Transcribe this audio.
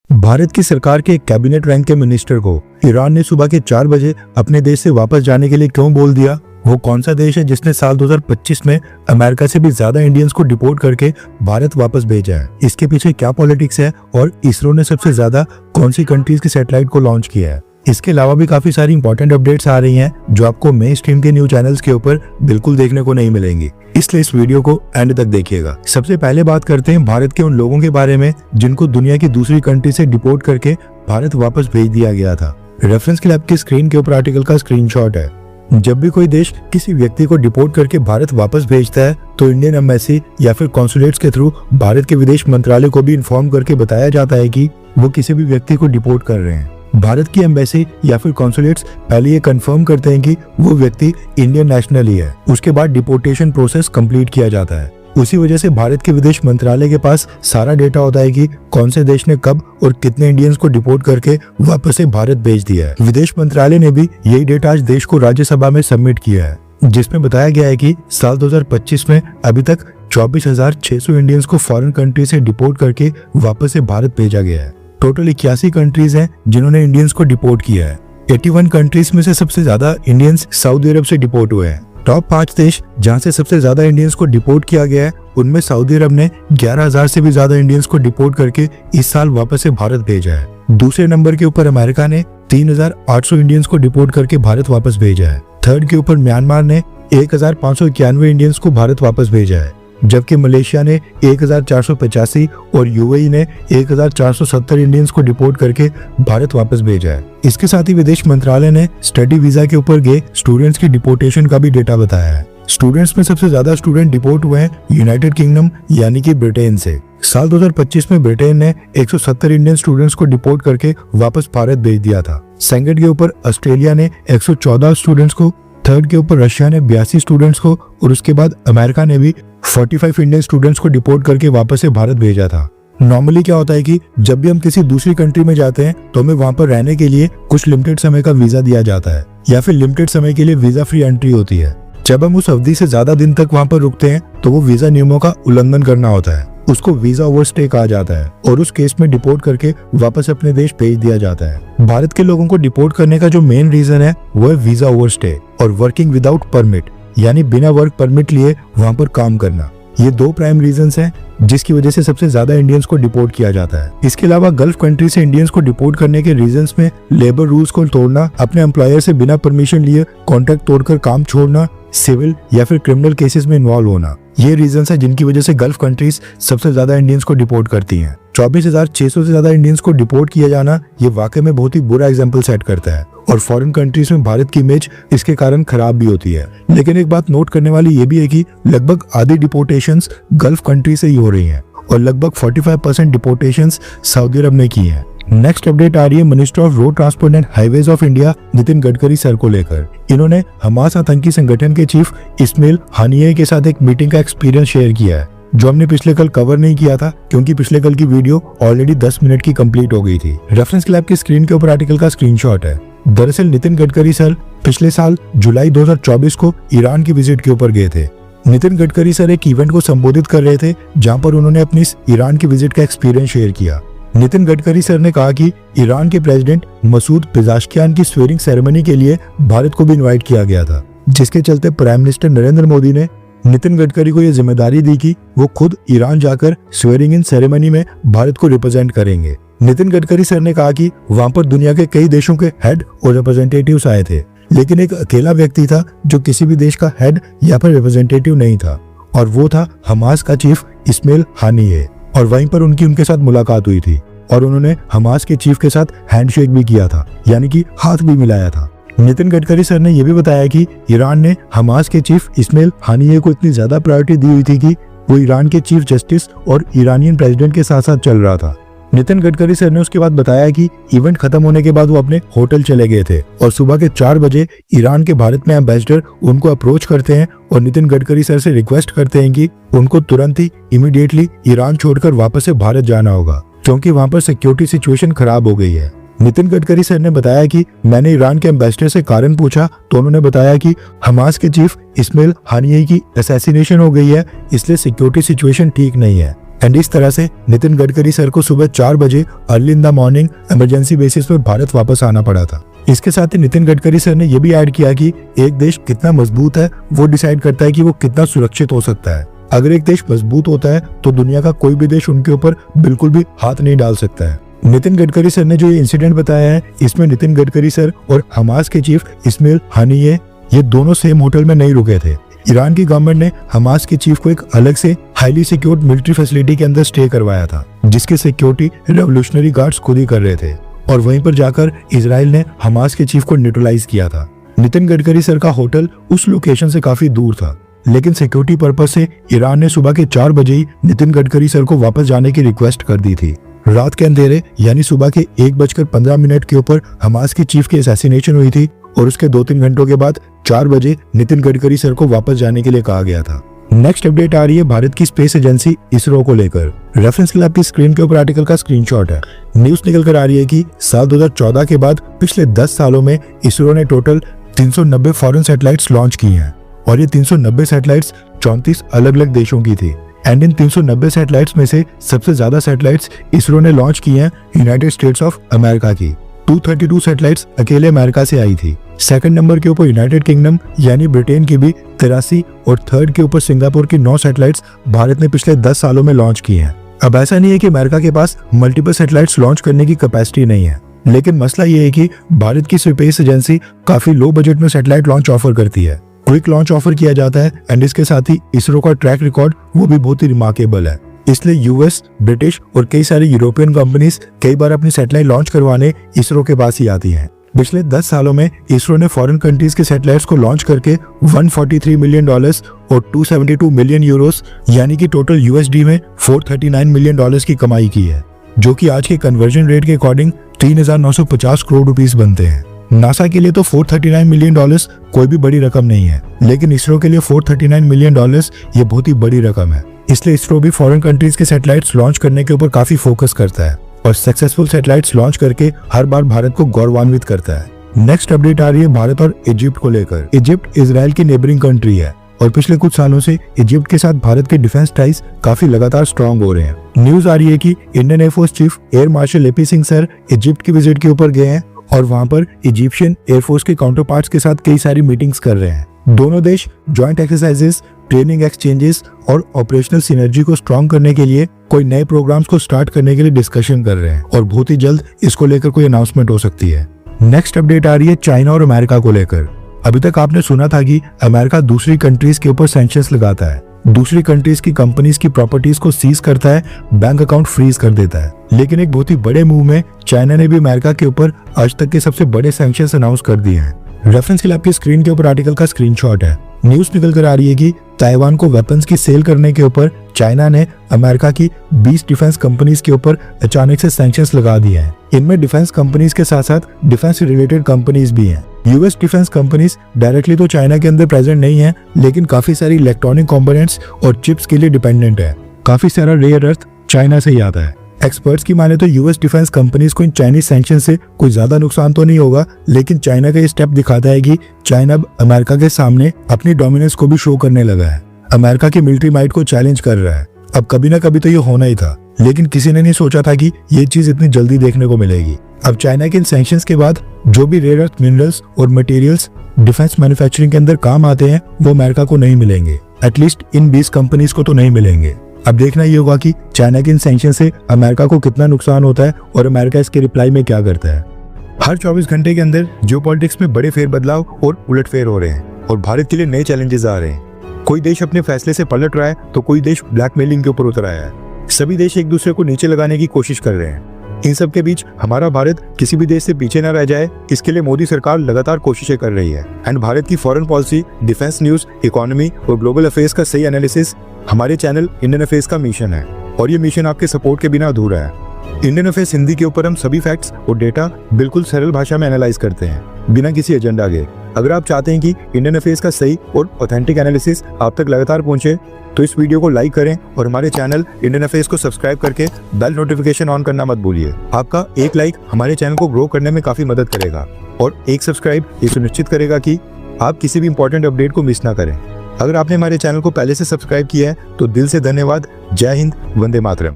भारत की सरकार के कैबिनेट रैंक के मिनिस्टर को ईरान ने सुबह के 4 बजे अपने देश से वापस जाने के लिए क्यों बोल दिया? वो कौन सा देश है जिसने साल 2025 में अमेरिका से भी ज्यादा इंडियंस को डिपोर्ट करके भारत वापस भेजा है? इसके पीछे क्या पॉलिटिक्स है और इसरो ने सबसे ज्यादा कौन सी कंट्रीज की सैटेलाइट को लॉन्च किया है? इसके अलावा भी काफी सारी इंपॉर्टेंट अपडेट्स आ रही हैं जो आपको मेन स्ट्रीम के न्यूज चैनल्स के ऊपर बिल्कुल देखने को नहीं मिलेंगी, इसलिए इस वीडियो को एंड तक देखिएगा। सबसे पहले बात करते हैं भारत के उन लोगों के बारे में जिनको दुनिया की दूसरी कंट्री से डिपोर्ट करके भारत वापस भेज दिया गया था। रेफरेंस के लिए आपकी स्क्रीन के ऊपर आर्टिकल का स्क्रीनशॉट है। जब भी कोई देश किसी व्यक्ति को डिपोर्ट करके भारत वापस भेजता है तो इंडियन एम्बेसी या फिर कॉन्सुलेट्स के थ्रू भारत के विदेश मंत्रालय को भी इन्फॉर्म करके बताया जाता है कि वो किसी भी व्यक्ति को डिपोर्ट कर रहे हैं। भारत की एम्बेसी या फिर कॉन्सुलेट्स पहले ये कंफर्म करते हैं कि वो व्यक्ति इंडियन नेशनल ही है, उसके बाद डिपोर्टेशन प्रोसेस कंप्लीट किया जाता है। उसी वजह से भारत के विदेश मंत्रालय के पास सारा डेटा होता है कि कौन से देश ने कब और कितने इंडियंस को डिपोर्ट करके वापस से भारत भेज दिया है। विदेश मंत्रालय ने भी यही डेटा आज देश को राज्यसभा में सबमिट किया है, जिसमें बताया गया है कि साल 2025 में अभी तक 24,600 इंडियंस को फॉरेन कंट्री से डिपोर्ट करके वापस से भारत भेजा गया है। टोटल 81 कंट्रीज हैं जिन्होंने इंडियंस को डिपोर्ट किया है। 81 कंट्रीज में से सबसे ज्यादा इंडियंस सऊदी अरब से डिपोर्ट हुए हैं। टॉप 5 देश जहां से सबसे ज्यादा इंडियंस को डिपोर्ट किया गया है उनमें सऊदी अरब ने 11,000 से भी ज्यादा इंडियंस को डिपोर्ट करके इस साल वापस से भारत भेजा है। दूसरे नंबर के ऊपर अमेरिका ने 3,800 इंडियंस को डिपोर्ट करके भारत वापस भेजा है। थर्ड के ऊपर म्यांमार ने 1,591 इंडियंस को भारत वापस भेजा है, जबकि मलेशिया ने 1,485 और यूएई ने 1,470 इंडियंस को डिपोर्ट करके भारत वापस भेजा है। इसके साथ ही विदेश मंत्रालय ने स्टडी वीजा के ऊपर गए स्टूडेंट्स की डिपोर्टेशन का भी डेटा बताया है। स्टूडेंट्स में सबसे ज्यादा स्टूडेंट डिपोर्ट हुए हैं यूनाइटेड किंगडम यानी कि ब्रिटेन से। साल 2025 में ब्रिटेन ने 170 इंडियन स्टूडेंट्स को डिपोर्ट करके वापस भारत भेज दिया था। सेकंड के ऊपर ऑस्ट्रेलिया ने 114 स्टूडेंट्स को, थर्ड के ऊपर रशिया ने 82 स्टूडेंट्स को और उसके बाद अमेरिका ने भी 45 इंडियन स्टूडेंट्स को डिपोर्ट करके वापस से भारत भेजा था। नॉर्मली क्या होता है कि जब भी हम किसी दूसरी कंट्री में जाते हैं तो हमें वहां पर रहने के लिए कुछ लिमिटेड समय का वीजा दिया जाता है या फिर लिमिटेड समय के लिए वीजा फ्री एंट्री होती है। जब हम उस अवधि से ज्यादा दिन तक वहां पर रुकते हैं तो वो वीजा नियमों का उल्लंघन करना होता है, उसको वीजा ओवरस्टे कहा जाता है और उस केस में डिपोर्ट करके वापस अपने देश भेज दिया जाता है। भारत के लोगों को डिपोर्ट करने का जो मेन रीजन है वो है वीजा ओवरस्टे और वर्किंग विदाउट परमिट, यानी बिना वर्क परमिट लिए वहां पर काम करना। ये 2 प्राइम रीजंस हैं जिसकी वजह से सबसे ज्यादा इंडियंस को डिपोर्ट किया जाता है। इसके अलावा गल्फ कंट्री से इंडियंस को डिपोर्ट करने के रीजंस में लेबर रूल्स को तोड़ना, अपने एम्प्लॉयर से बिना परमिशन लिए कॉन्ट्रैक्ट तोड़कर काम छोड़ना, सिविल या फिर क्रिमिनल केसेस में इन्वॉल्व होना, ये रीजंस है जिनकी वजह से गल्फ कंट्रीज सबसे ज्यादा इंडियंस को डिपोर्ट करती हैं। 24,600 से ज्यादा इंडियंस को डिपोर्ट किया जाना ये वाकई में बहुत ही बुरा एग्जाम्पल सेट करता है और फॉरेन कंट्रीज में भारत की इमेज इसके कारण खराब भी होती है। लेकिन एक बात नोट करने वाली ये भी है कि लगभग आधी डिपोर्टेशंस गल्फ कंट्री से ही हो रही हैं और लगभग 45% डिपोर्टेशंस सऊदी अरब ने की हैं। नेक्स्ट अपडेट आ रही है minister of road transport and highways of India Nitin Gadkari sir को लेकर। इन्होंने हमास आतंकी संगठन के चीफ इस्माइल हानिये के साथ एक मीटिंग का एक्सपीरियंस शेयर किया है जो हमने पिछले कल कवर नहीं किया था क्योंकि पिछले कल की वीडियो ऑलरेडी 10 मिनट की कंप्लीट हो गई थी। रेफरेंस के लिए आपकी स्क्रीन के ऊपर आर्टिकल का स्क्रीनशॉट है। दरअसल नितिन गडकरी सर पिछले साल जुलाई 2024 को ईरान की विजिट के ऊपर गए थे। नितिन गडकरी सर एक इवेंट को संबोधित कर रहे थे जहां पर उन्होंने अपनी ईरान की विजिट का एक्सपीरियंस शेयर किया। नितिन गडकरी सर ने कहा कि ईरान के प्रेसिडेंट मसूद पेज़ेश्कियान की स्वेरिंग सेरेमनी के लिए भारत को भी इनवाइट किया गया था, जिसके चलते प्राइम मिनिस्टर नरेंद्र मोदी ने नितिन गडकरी को यह जिम्मेदारी दी कि वो खुद ईरान जाकर स्वेरिंग इन सेरेमनी में भारत को रिप्रेजेंट करेंगे। नितिन गडकरी सर ने कहा कि वहां पर दुनिया के कई देशों के हेड और रिप्रेजेंटेटिव्स आए थे, लेकिन एक अकेला व्यक्ति था जो किसी भी देश का हेड या फिर रिप्रेजेंटेटिव नहीं था और वो था हमास का चीफ इस्माइल हानिये। और वहीं पर उनके साथ मुलाकात हुई थी और उन्होंने हमास के चीफ के साथ हैंडशेक भी किया था, यानी कि हाथ भी मिलाया था। नितिन गडकरी सर ने यह भी बताया कि ईरान ने हमास के चीफ इस्माइल हानिये को इतनी ज्यादा प्रायोरिटी दी हुई थी कि वो ईरान के चीफ जस्टिस और ईरानियन प्रेसिडेंट के साथ साथ चल रहा था। नितिन गडकरी सर ने उसके बाद बताया कि इवेंट खत्म होने के बाद वो अपने होटल चले गए थे और सुबह के 4 बजे ईरान के भारत में एम्बेसडर उनको अप्रोच करते हैं और नितिन गडकरी सर से रिक्वेस्ट करते हैं कि उनको तुरंत ही इमीडिएटली ईरान छोड़कर वापस से भारत जाना होगा क्योंकि वहां पर सिक्योरिटी सिचुएशन खराब हो गई है। नितिन गडकरी सर ने बताया कि मैंने ईरान के एम्बेसडर से कारण पूछा तो उन्होंने बताया कि हमास के चीफ इस्माइल हानिये की असैसिनेशन हो गई है, इसलिए सिक्योरिटी सिचुएशन ठीक नहीं है। एंड इस तरह से नितिन गडकरी सर को सुबह 4 बजे early in the morning emergency basis पर भारत वापस आना पड़ा था। इसके साथ ही नितिन गडकरी सर ने यह भी ऐड किया कि एक देश कितना मजबूत है वो डिसाइड करता है कि वो कितना सुरक्षित हो सकता है। अगर एक देश मजबूत होता है तो दुनिया का कोई भी देश उनके ऊपर बिल्कुल भी हाथ नहीं डाल सकता है। नितिन गडकरी सर ने जो ये इंसिडेंट बताया है, इसमें नितिन गडकरी सर और हमास के चीफ इस्माइल हानिये ये दोनों सेम होटल में नहीं रुके थे। ईरान की गवर्नमेंट ने हमास के चीफ को एक अलग से हाईली सिक्योर्ड मिलिट्री फैसिलिटी के अंदर स्टे करवाया था, जिसकी सिक्योरिटी रेवोल्यूशनरी गार्ड्स खुद ही कर रहे थे, और वहीं पर जाकर इजराइल ने हमास के चीफ को न्यूट्रलाइज किया था। नितिन गडकरी सर का होटल उस लोकेशन से काफी दूर था, लेकिन सिक्योरिटी पर्पस से ईरान ने सुबह के 4 बजे ही नितिन गडकरी सर को वापस जाने की रिक्वेस्ट कर दी थी। रात के अंधेरे यानी सुबह के 1:15 के ऊपर हमास के चीफ की असैसिनेशन हुई थी, और उसके 2-3 घंटों के बाद 4 बजे नितिन गडकरी सर को वापस जाने के लिए कहा गया था। नेक्स्ट अपडेट आ रही है भारत की स्पेस एजेंसी इसरो को लेकर। रेफरेंस के लिए आपकी स्क्रीन के ऊपर आर्टिकल का स्क्रीनशॉट है। न्यूज निकल कर आ रही है कि साल 2014 के बाद पिछले 10 सालों में इसरो ने टोटल 390 फॉरेन सैटेलाइट्स लॉन्च की हैं, और ये 390 सैटेलाइट्स 34 अलग अलग देशों की थी। एंड इन 390 सैटेलाइट्स में से सबसे ज्यादा सैटेलाइट्स इसरो ने लॉन्च की हैं यूनाइटेड स्टेट्स ऑफ अमेरिका की। 232 सैटेलाइट्स अकेले अमेरिका से आई थी। सेकंड नंबर के ऊपर यूनाइटेड किंगडम यानी ब्रिटेन की भी 83, और थर्ड के ऊपर सिंगापुर की 9 सैटेलाइट्स भारत ने पिछले 10 सालों में लॉन्च की हैं। अब ऐसा नहीं है कि अमेरिका के पास मल्टीपल सैटेलाइट्स लॉन्च करने की कैपेसिटी नहीं है, लेकिन मसला ये है कि भारत की स्पेस एजेंसी काफी लो बजट में सैटेलाइट लॉन्च ऑफर करती है। क्विक लॉन्च ऑफर किया जाता है, एंड इसके साथ ही इसरो का ट्रैक रिकॉर्ड वो भी बहुत ही रिमार्केबल है। इसलिए यूएस, ब्रिटिश और कई सारी यूरोपियन कंपनीज कई बार अपनी सैटेलाइट लॉन्च करवाने इसरो के पास ही आती हैं। पिछले 10 सालों में इसरो ने फॉरेन कंट्रीज के सैटेलाइट्स को लॉन्च करके $143 मिलियन और 272 मिलियन यूरोस यानी कि टोटल यूएसडी में $439 मिलियन की कमाई की है, जो कि आज के कन्वर्जन रेट के अकॉर्डिंग 3,950 करोड़ रुपीस बनते हैं। नासा के लिए तो $439 मिलियन कोई भी बड़ी रकम नहीं है, लेकिन इसरो के लिए $439 मिलियन ये बहुत ही बड़ी रकम है। इसलिए इसरो भी फॉरेन कंट्रीज के सैटेलाइट्स लॉन्च करने के ऊपर काफी फोकस करता है, और सक्सेसफुल सैटेलाइट्स लॉन्च करके हर बार भारत को गौरवान्वित करता है। नेक्स्ट अपडेट आ रही है भारत और इजिप्ट को लेकर। इजिप्ट इजराइल की नेबरिंग कंट्री है, और पिछले कुछ सालों से इजिप्ट के साथ भारत के डिफेंस टाइज काफी लगातार स्ट्रॉन्ग हो रहे हैं। न्यूज आ रही है कि Indian air force chief air marshal AP Singh sir Egypt की विजिट के ऊपर गए हैं, और वहां पर इजिप्शियन एयरफोर्स के काउंटर पार्ट्स के साथ कई सारी मीटिंग्स कर रहे हैं। दोनों देश ज्वाइंट एक्सरसाइजेस, ट्रेनिंग एक्सचेंजेस और ऑपरेशनल सिनर्जी को स्ट्रॉन्ग करने के लिए कोई नए प्रोग्राम्स को स्टार्ट करने के लिए डिस्कशन कर रहे हैं, और बहुत ही जल्द इसको लेकर कोई अनाउंसमेंट हो सकती है। नेक्स्ट अपडेट आ रही है चाइना और अमेरिका को लेकर। अभी तक आपने सुना था कि अमेरिका दूसरी कंट्रीज के ऊपर सैंक्शंस लगाता है, दूसरी कंट्रीज की कंपनीज की प्रॉपर्टीज को सीज करता है, बैंक अकाउंट फ्रीज कर देता है। लेकिन एक बहुत ही बड़े मूव में चाइना ने भी अमेरिका के ऊपर आज तक के सबसे बड़े सैंक्शंस अनाउंस कर दिए हैं। रेफरेंस के लिए आपकी स्क्रीन के ऊपर आर्टिकल का स्क्रीनशॉट है। न्यूज निकल कर आ रही है कि ताइवान को वेपन्स की सेल करने के ऊपर चाइना ने अमेरिका की 20 डिफेंस कंपनीज के ऊपर अचानक से सैंक्शंस लगा दिए हैं। इनमें डिफेंस कंपनीज के साथ साथ डिफेंस रिलेटेड कंपनीज भी हैं। यूएस डिफेंस कंपनीज डायरेक्टली तो चाइना के अंदर प्रेजेंट नहीं है, लेकिन काफी सारी इलेक्ट्रॉनिक कंपोनेंट्स और चिप्स के लिए डिपेंडेंट है। काफी सारा रेयर अर्थ चाइना से ही आता है। एक्सपर्ट्स की माने तो यूएस डिफेंस कंपनीज को इन चाइनीज सैंक्शन से कोई ज्यादा नुकसान तो नहीं होगा, लेकिन चाइना का ये स्टेप दिखाता है कि चाइना अब अमेरिका के सामने अपनी डोमिनेंस को भी शो करने लगा है, अमेरिका की मिलिट्री माइट को चैलेंज कर रहा है। अब कभी ना कभी तो ये होना ही था, लेकिन किसी ने नहीं सोचा था कि ये चीज इतनी जल्दी देखने को मिलेगी। अब चाइना के इन सैंक्शंस के बाद जो भी रेयर अर्थ मिनरल्स और मटेरियल्स डिफेंस मैन्युफैक्चरिंग के अंदर काम आते हैं वो अमेरिका को नहीं मिलेंगे, एटलीस्ट इन 20 कंपनीज को तो नहीं मिलेंगे। अब देखना ये होगा कि चाइना के इन सैंक्शन से अमेरिका को कितना नुकसान होता है और अमेरिका इसके रिप्लाई में क्या करता है। हर 24 घंटे के अंदर जियोपॉलिटिक्स में बड़े फेरबदलाव और उलटफेर हो रहे हैं, और भारत के लिए नए चैलेंजेस आ रहे हैं। कोई देश अपने फैसले से पलट रहा है तो कोई देश ब्लैकमेलिंग के ऊपर उतर आया है। सभी देश एक दूसरे को नीचे लगाने की कोशिश कर रहे हैं। इन सब के बीच हमारा भारत किसी भी देश से पीछे न रह जाए, इसके लिए मोदी सरकार लगातार कोशिशें कर रही है। एंड भारत की foreign policy, defence news, economy और ग्लोबल अफेयर्स का सही एनालिसिस हमारे चैनल इंडियन अफेयर्स का मिशन है, और ये मिशन आपके सपोर्ट के बिना अधूरा है। इंडियन अफेयर्स हिंदी के ऊपर हम सभी फैक्ट्स और डेटा बिल्कुल सरल भाषा में एनालाइज करते हैं, बिना किसी एजेंडा के। अगर आप चाहते हैं कि इंडियन अफेयर्स का सही और ऑथेंटिक एनालिसिस आप तक लगातार पहुंचे, तो इस वीडियो को लाइक करें और हमारे चैनल इंडियन अफेयर्स को सब्सक्राइब करके बेल नोटिफिकेशन ऑन करना मत भूलिए। आपका एक लाइक हमारे चैनल को ग्रो करने में काफी मदद करेगा, और एक सब्सक्राइब ये सुनिश्चित करेगा कि आप किसी भी इंपॉर्टेंट अपडेट को मिस ना करें। अगर आपने हमारे चैनल को पहले से सब्सक्राइब किया है तो दिल से धन्यवाद। जय हिंद, वंदे मातरम।